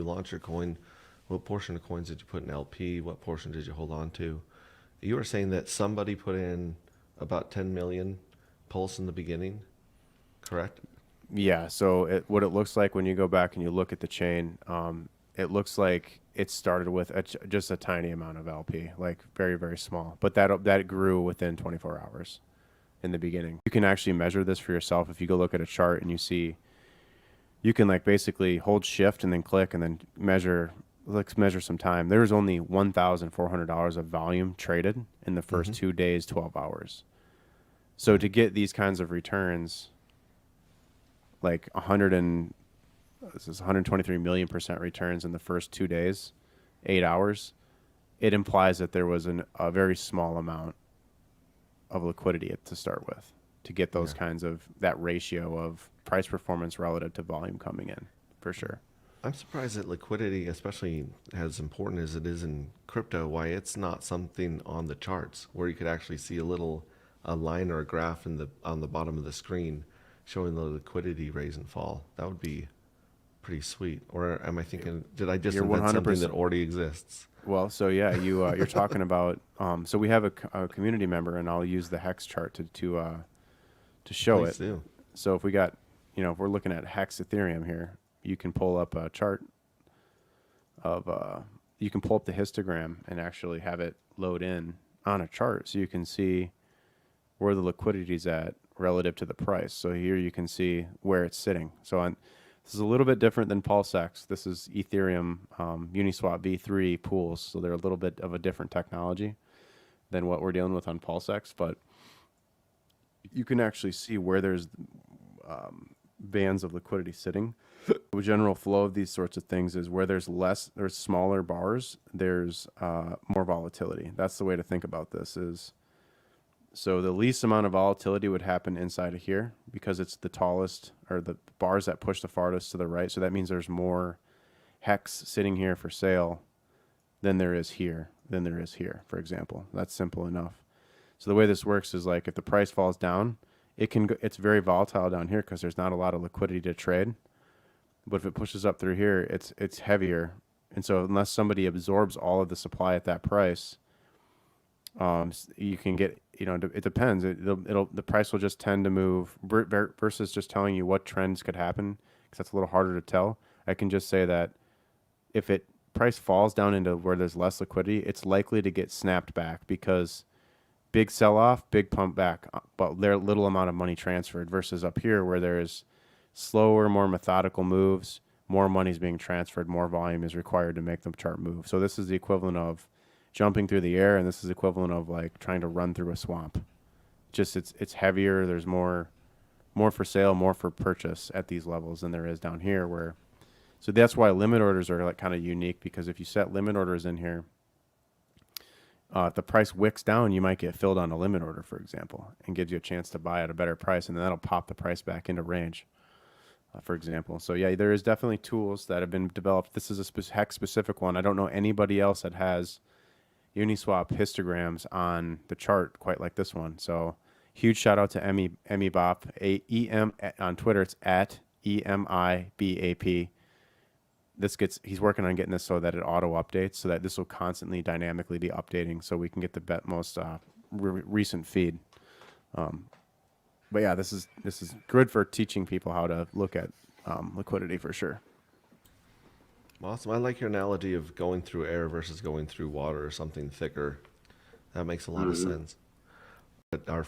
launched your coin, what portion of coins did you put in LP? What portion did you hold on to? You were saying that somebody put in about 10 million pulse in the beginning, correct? Yeah, so what it looks like when you go back and you look at the chain, it looks like it started with just a tiny amount of LP, like very, very small. But that grew within 24 hours in the beginning. You can actually measure this for yourself. If you go look at a chart and you see, you can like basically hold shift and then click and then measure, let's measure some time. There was only $1,400 of volume traded in the first 2 days, 12 hours. So to get these kinds of returns, like 123 million% returns in the first 2 days, 8 hours, it implies that there was a very small amount of liquidity to start with to get those kinds of, that ratio of price performance relative to volume coming in, for sure. I'm surprised that liquidity, especially as important as it is in crypto, why it's not something on the charts where you could actually see a line or a graph on the bottom of the screen showing the liquidity raise and fall. That would be pretty sweet. Or am I thinking, did I just You're invent 100%. something that already exists? Well, so yeah, you're talking about. So we have a community member, and I'll use the hex chart to show Please it. do. So if we got, if we're looking at hex Ethereum here, you can pull up a chart of you can pull up the histogram and actually have it load in on a chart, so you can see where the liquidity is at relative to the price. So here you can see where it's sitting. So this is a little bit different than PulseX. This is Ethereum Uniswap v3 pools. So they're a little bit of a different technology than what we're dealing with on PulseX. But you can actually see where there's bands of liquidity sitting. The general flow of these sorts of things is where there's smaller bars, there's more volatility. That's the way to think about this is, so the least amount of volatility would happen inside of here because it's the tallest, or the bars that push the farthest to the right. So that means there's more hex sitting here for sale than there is here, for example. That's simple enough. So the way this works is like if the price falls down, it's very volatile down here because there's not a lot of liquidity to trade. But if it pushes up through here, it's heavier. And so unless somebody absorbs all of the supply at that price, you can get, it depends. The price will just tend to move versus just telling you what trends could happen, because that's a little harder to tell. I can just say that if price falls down into where there's less liquidity, it's likely to get snapped back because big sell off, big pump back, but there little amount of money transferred versus up here where there's slower, more methodical moves, more money is being transferred, more volume is required to make the chart move. So this is the equivalent of jumping through the air, and this is the equivalent of like trying to run through a swamp. Just it's heavier. There's more for sale, more for purchase at these levels than there is down here. So that's why limit orders are like kind of unique, because if you set limit orders in here, if the price wicks down, you might get filled on a limit order, for example, and gives you a chance to buy at a better price, and then that'll pop the price back into range. For example. So yeah, there is definitely tools that have been developed. This is a hex specific one. I don't know anybody else that has Uniswap histograms on the chart quite like this one. So huge shout out to Emmy Bop, on Twitter. It's at EMIBAP. He's working on getting this so that it auto updates, so that this will constantly dynamically be updating, so we can get the most recent feed. But yeah, this is good for teaching people how to look at liquidity for sure. Awesome. I like your analogy of going through air versus going through water or something thicker. That makes a lot of sense. But our